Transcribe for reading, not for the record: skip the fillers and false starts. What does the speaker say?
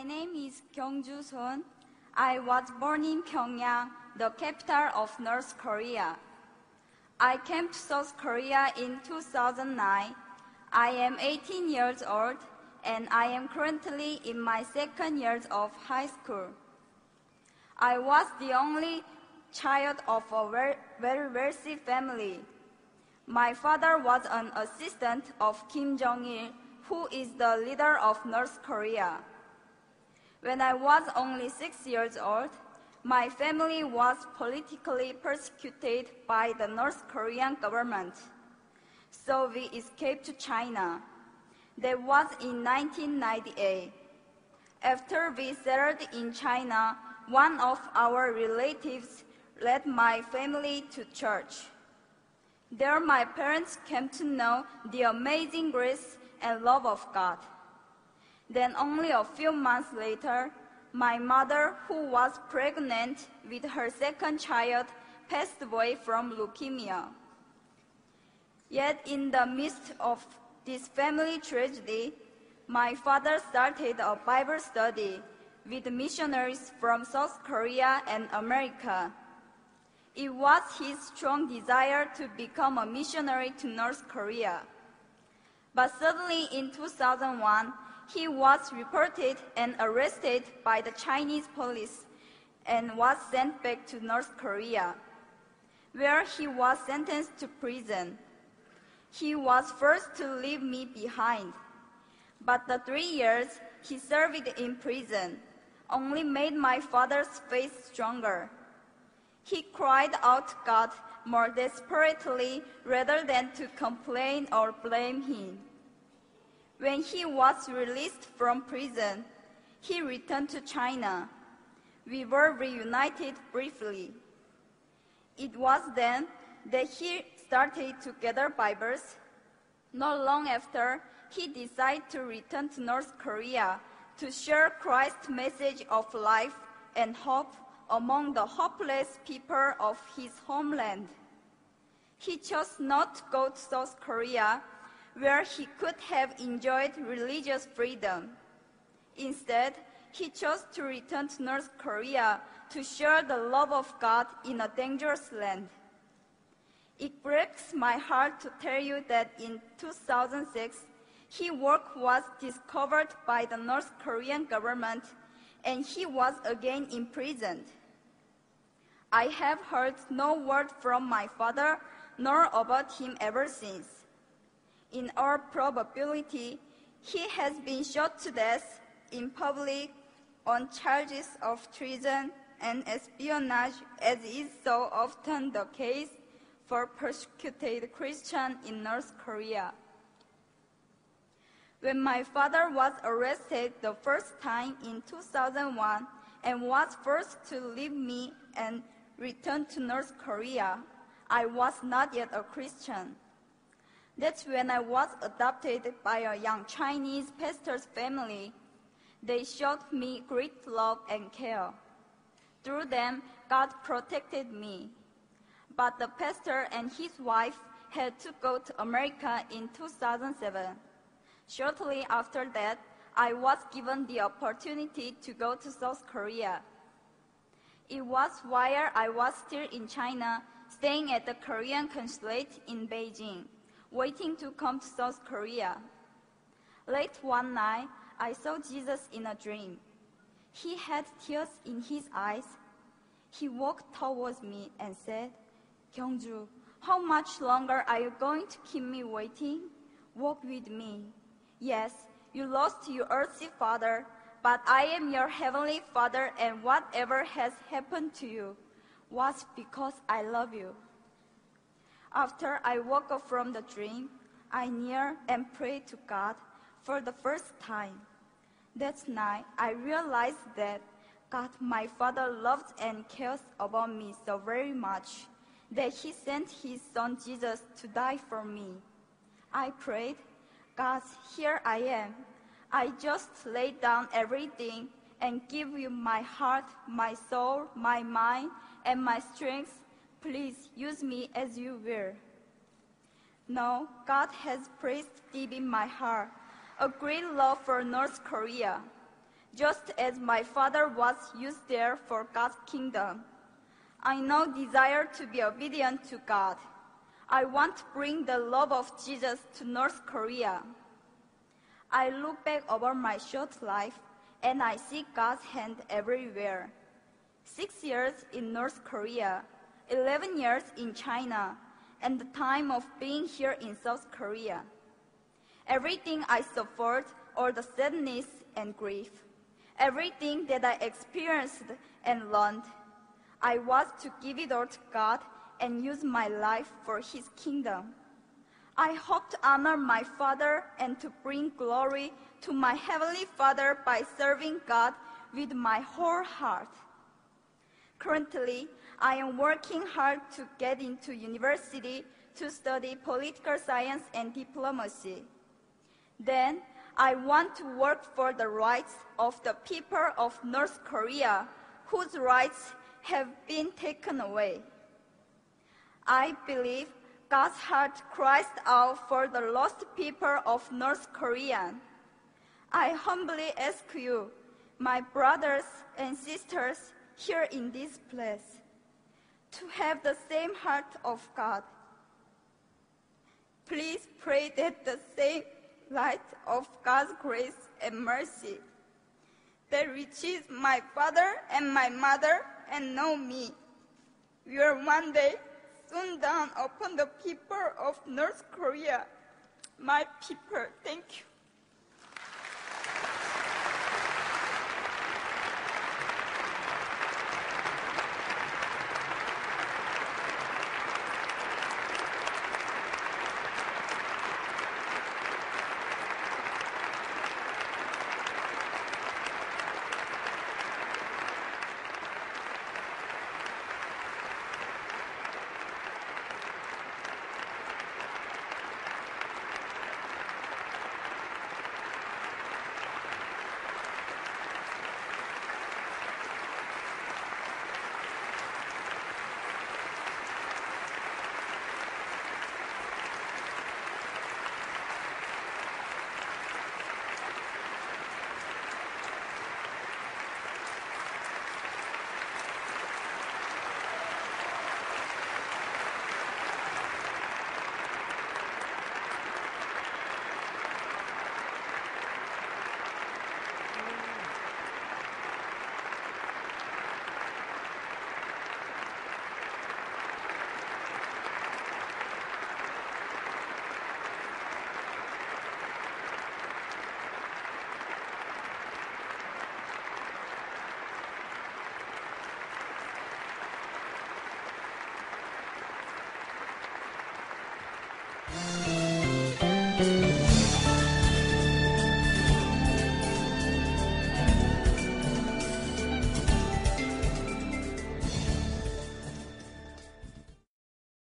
name is Kyungju Son. I was born in Pyongyang, the capital of North Korea. I came to South Korea in 2009. I am 18 years old, and I am currently in my second year of high school. I was the only child of a very wealthy family. My father was an assistant of Kim Jong-il, who is the leader of North Korea. When I was only 6 years old, my family was politically persecuted by the North Korean government. So we escaped to China. That was in 1998. After we settled in China, one of our relatives led my family to church. There my parents came to know the amazing grace and love of God. Then only a few months later, my mother, who was pregnant with her second child, passed away from leukemia. Yet in the midst of this family tragedy, my father started a Bible study with missionaries from South Korea and America. It was his strong desire to become a missionary to North Korea. But suddenly in 2001, he was reported and arrested by the Chinese police and was sent back to North Korea, where he was sentenced to prison. He was forced to leave me behind, but the 3 years he served in prison only made my father's faith stronger. He cried out to God more desperately rather than to complain or blame him. When he was released from prison, he returned to China. We were reunited briefly. It was then that he started to gather Bibles. Not long after, he decided to return to North Korea to share Christ's message of life and hope among the hopeless people of his homeland. He chose not to go to South Korea, where he could have enjoyed religious freedom. Instead, he chose to return to North Korea to share the love of God in a dangerous land. It breaks my heart to tell you that in 2006, his work was discovered by the North Korean government, and he was again imprisoned. I have heard no word from my father nor about him ever since. In all probability, he has been shot to death in public on charges of treason and espionage, as is so often the case for persecuted Christians in North Korea. When my father was arrested the first time in 2001 and was forced to leave me and return to North Korea, I was not yet a Christian. That's when I was adopted by a young Chinese pastor's family. They showed me great love and care. Through them, God protected me. But the pastor and his wife had to go to America in 2007. Shortly after that, I was given the opportunity to go to South Korea. It was while I was still in China, staying at the Korean consulate in Beijing, waiting to come to South Korea. Late one night, I saw Jesus in a dream. He had tears in his eyes. He walked towards me and said, "Kyungju, how much longer are you going to keep me waiting? Walk with me. Yes, you lost your earthly father, but I am your heavenly Father, and whatever has happened to you was because I love you." After I woke up from the dream, I kneeled and prayed to God for the first time. That night, I realized that God, my Father, loves and cares about me so very much that He sent His Son Jesus to die for me. I prayed, "God, here I am. I just lay down everything and give you my heart, my soul, my mind, and my strength. Please use me as you will." Now, God has placed deep in my heart a great love for North Korea. just as my father was used there for God's kingdom. I now desire to be obedient to God. I want to bring the love of Jesus to North Korea. I look back over my short life and I see God's hand everywhere. 6 years in North Korea, 11 years in China, and the time of being here in South Korea. Everything I suffered, all the sadness and grief, everything that I experienced and learned, I was to give it all to God and use my life for His kingdom. I hope to honor my Father and to bring glory to my Heavenly Father by serving God with my whole heart. Currently, I am working hard to get into university to study political science and diplomacy. Then, I want to work for the rights of the people of North Korea whose rights have been taken away. I believe God's heart cries out for the lost people of North Korea. I humbly ask you, my brothers and sisters here in this place, to have the same heart of God. Please pray that the same light of God's grace and mercy that reaches my father and my mother and know me will one day soon dawn upon the people of North Korea. My people, thank you.